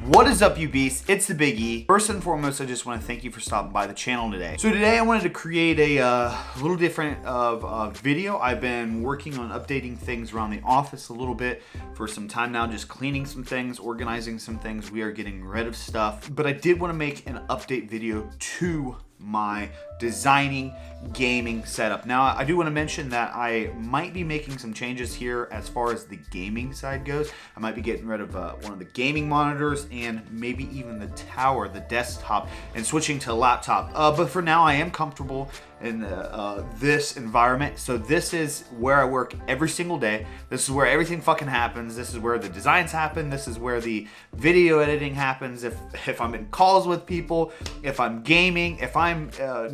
What is up, you beasts? It's the Big E. First and foremost, I just want to thank you for stopping by the channel today. So today I wanted to create a little different of video. I've been working on updating things around the office a little bit for some time now, just cleaning some things, organizing some things. We are getting rid of stuff, but I did want to make an update video to my designing gaming setup. Now, I do want to mention that I might be making some changes here as far as the gaming side goes. I might be getting rid of one of the gaming monitors and maybe even the tower, the desktop, and switching to a laptop. But for now, I am comfortable in this environment. So this is where I work every single day. This is where everything fucking happens. This is where the designs happen. This is where the video editing happens. If I'm in calls with people, if I'm gaming, if I'm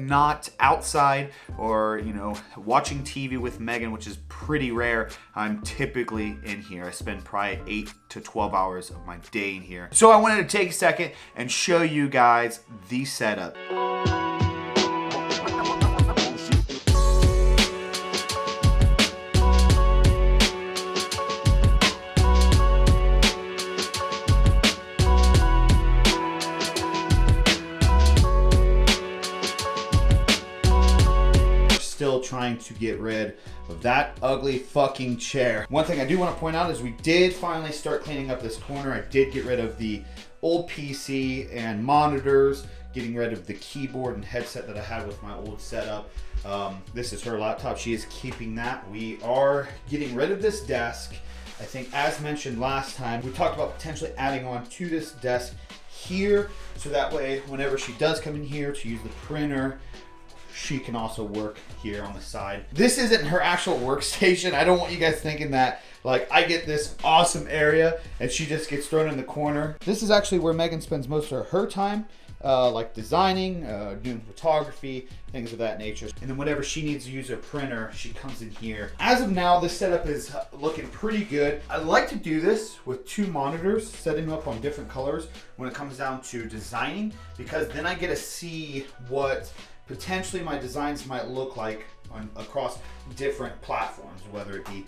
not outside or, you know, watching TV with Megan, which is pretty rare, I'm typically in here. I spend probably 8 to 12 hours of my day in here. So I wanted to take a second and show you guys the setup. Still trying to get rid of that ugly fucking chair. One thing I do want to point out is we did finally start cleaning up this corner. I did get rid of the old PC and monitors, getting rid of the keyboard and headset that I had with my old setup. This is her laptop. She is keeping that. We are getting rid of this desk. I think, as mentioned last time, we talked about potentially adding on to this desk here, so that way whenever she does come in here to use the printer, she can also work here on the side. This isn't her actual workstation. I don't want you guys thinking that like I get this awesome area and she just gets thrown in the corner. This is actually where Megan spends most of her time, like designing, doing photography, things of that nature. And then whenever she needs to use her printer, she comes in here. As of now, this setup is looking pretty good. I like to do this with 2 monitors, setting them up on different colors when it comes down to designing, because then I get to see what potentially my designs might look like across different platforms, whether it be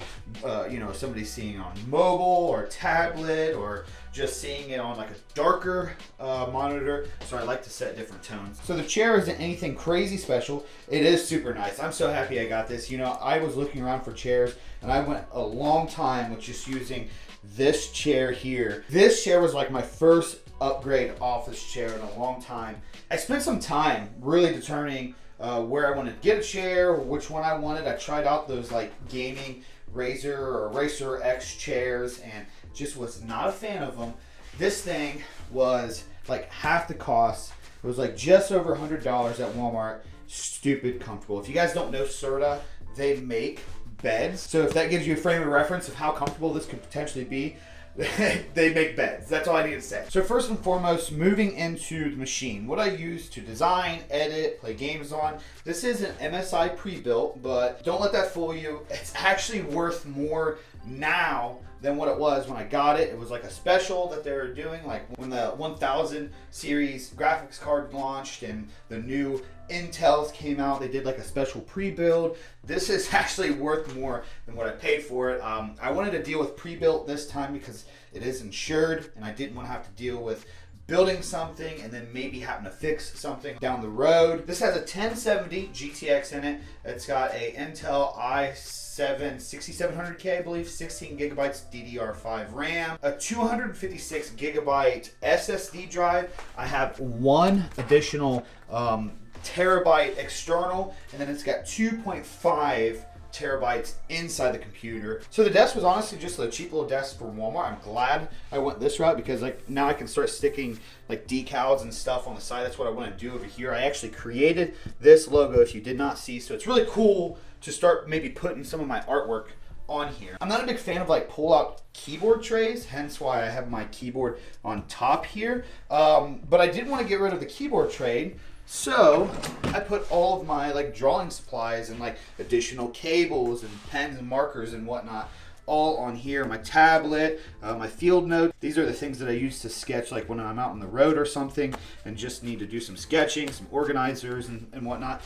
you know, somebody seeing on mobile or tablet, or just seeing it on like a darker monitor. So I like to set different tones. So the chair isn't anything crazy special. It is super nice. I'm so happy I got this. You know, I was looking around for chairs and I went a long time with just using this chair here. This chair was like my first upgrade office chair in a long time. I spent some time really determining where I wanted to get a chair, which one I wanted. I tried out those like gaming Razer or Racer X chairs and just was not a fan of them. This thing was like half the cost. It was like just over $100 at Walmart. Stupid comfortable. If you guys don't know Serta, they make beds. So if that gives you a frame of reference of how comfortable this could potentially be, they make beds. That's all I need to say. So first and foremost, moving into the machine, what I use to design, edit, play games on. This is an MSI pre-built, but don't let that fool you. It's actually worth more now than what it was when I got it. It was like a special that they were doing, like when the 1000 series graphics card launched and the new Intels came out, they did like a special pre-build. This is actually worth more than what I paid for it. I wanted to deal with pre-built this time because it is insured and I didn't want to have to deal with building something and then maybe having to fix something down the road. This has a 1070 GTX in it. It's got a Intel i7 6700K, I believe, 16 gigabytes DDR5 RAM, a 256 gigabyte SSD drive. I have one additional terabyte external, and then it's got 2.5 terabytes inside the computer. So the desk was honestly just a cheap little desk from Walmart. I'm glad I went this route because like now I can start sticking like decals and stuff on the side. That's what I want to do over here. I actually created this logo, if you did not see, so it's really cool to start maybe putting some of my artwork on here. I'm not a big fan of like pull out keyboard trays, hence why I have my keyboard on top here. But I did want to get rid of the keyboard tray. So I put all of my like drawing supplies and like additional cables and pens and markers and whatnot all on here. My tablet, my field notes. These are the things that I use to sketch like when I'm out on the road or something and just need to do some sketching, some organizers and whatnot.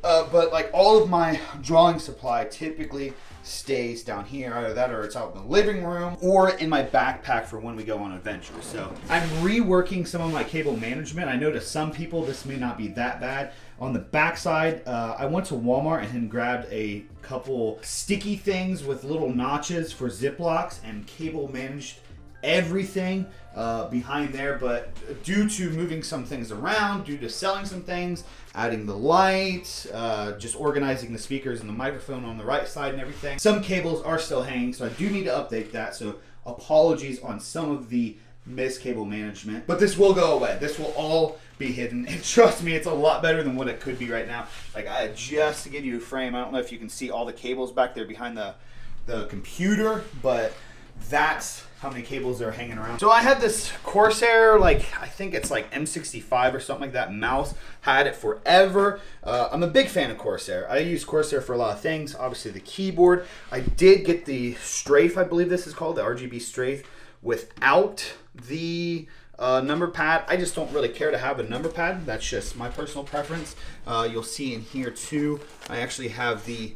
But like all of my drawing supply typically stays down here, either that or it's out in the living room or in my backpack for when we go on adventures. So I'm reworking some of my cable management. I know to some people this may not be that bad. On the backside, I went to Walmart and grabbed a couple sticky things with little notches for Ziplocs and cable managed everything behind there. But due to moving some things around, due to selling some things, adding the light, just organizing the speakers and the microphone on the right side and everything, some cables are still hanging, so I do need to update that. So apologies on some of the missed cable management, but this will go away. This will all be hidden, and trust me, it's a lot better than what it could be right now. Like, just to give you a frame, I don't know if you can see all the cables back there behind the computer, but that's how many cables are hanging around. So I had this Corsair, like I think it's like M65 or something like that mouse. Had it forever. I'm a big fan of Corsair. I use Corsair for a lot of things. Obviously the keyboard. I did get the Strafe, I believe this is called, the RGB Strafe, without the number pad. I just don't really care to have a number pad. That's just my personal preference. You'll see in here too, I actually have the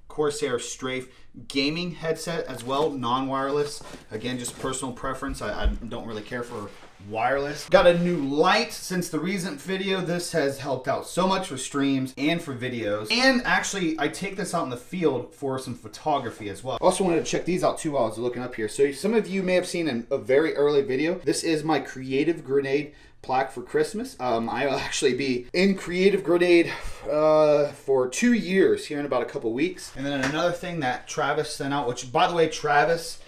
Corsair Strafe gaming headset as well, non-wireless. Again, just personal preference. I don't really care for wireless. Got a new light since the recent video. This has helped out so much for streams and for videos. And actually, I take this out in the field for some photography as well. Also wanted to check these out too while I was looking up here. So some of you may have seen in a very early video. This is my Creative Grenade plaque for Christmas. I'll actually be in Creative Grenade for 2 years here in about a couple weeks. And then another thing that Travis sent out, which by the way, Travis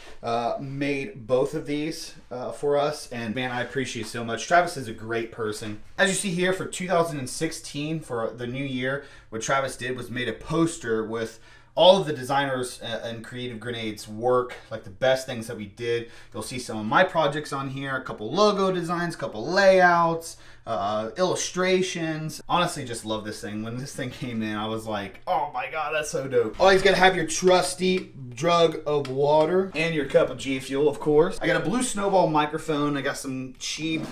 made both of these for us, and man, I appreciate it so much. Travis is a great person. As you see here, for 2016, for the new year, what Travis did was made a poster with all of the designers and Creative Grenade's work, like the best things that we did. You'll see some of my projects on here, a couple logo designs, a couple layouts, illustrations. Honestly, just love this thing. When this thing came in, I was like, oh my God, that's so dope. Always gotta have your trusty jug of water and your cup of G Fuel, of course. I got a Blue Snowball microphone. I got some cheap,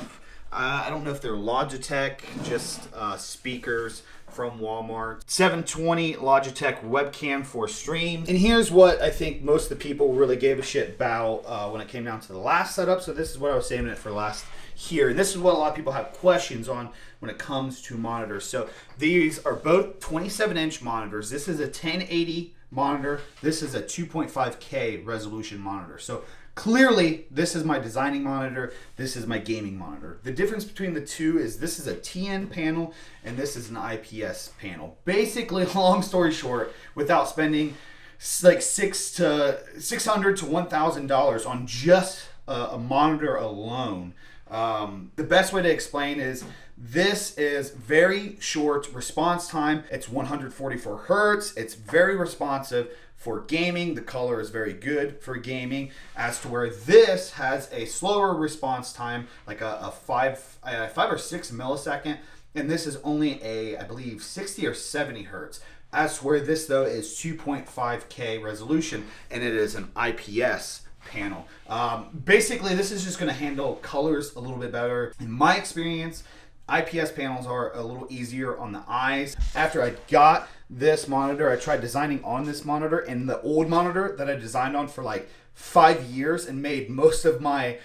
I don't know if they're Logitech, just speakers from Walmart. 720 Logitech webcam for streams. And here's what I think most of the people really gave a shit about when it came down to the last setup. So this is what I was saving it for last here. And this is what a lot of people have questions on when it comes to monitors. So these are both 27-inch monitors. This is a 1080 monitor. This is a 2.5K resolution monitor. So clearly, this is my designing monitor, this is my gaming monitor. The difference between the two is this is a TN panel and this is an IPS panel. Basically, long story short, without spending like $600 to $1,000 on just a monitor alone, the best way to explain is this is very short response time. It's 144 hertz. It's very responsive for gaming. The color is very good for gaming, as to where this has a slower response time, like a 5 or 6 millisecond, and this is only a, I believe, 60 or 70 hertz. As to where this though is 2.5K resolution, and it is an IPS panel. Basically, this is just going to handle colors a little bit better. In my experience, IPS panels are a little easier on the eyes. After I got this monitor, I tried designing on this monitor, and the old monitor that I designed on for like 5 years and made most of my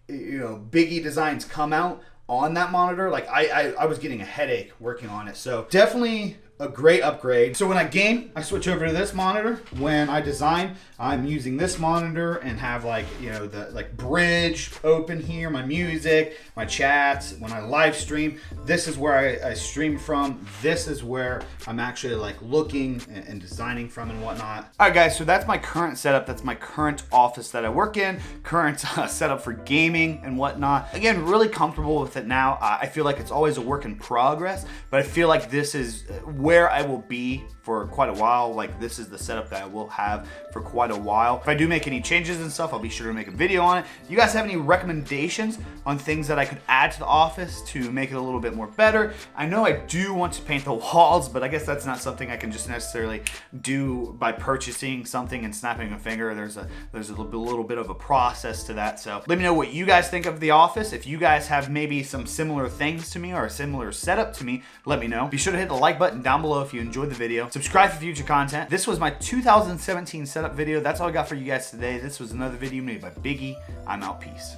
biggie designs come out on that monitor. Like I was getting a headache working on it. So definitely a great upgrade. So when I game, I switch over to this monitor. When I design, I'm using this monitor and have the bridge open here, my music, my chats. When I live stream, this is where I stream from. This is where I'm actually looking and designing from and whatnot. All right, guys, so that's my current setup. That's my current office that I work in, current setup for gaming and whatnot. Again, really comfortable with it now. I feel like it's always a work in progress, but I feel like this is where I will be for quite a while. Like, this is the setup that I will have for quite a while. If I do make any changes and stuff, I'll be sure to make a video on it. If you guys have any recommendations on things that I could add to the office to make it a little bit more better, I know I do want to paint the walls, but I guess that's not something I can just necessarily do by purchasing something and snapping a finger. There's a little bit of a process to that. So let me know what you guys think of the office. If you guys have maybe some similar things to me or a similar setup to me, let me know. Be sure to hit the like button down below if you enjoyed the video. Subscribe for future content. This was my 2017 setup video. That's all I got for you guys today. This was another video made by Biggie. I'm out. Peace.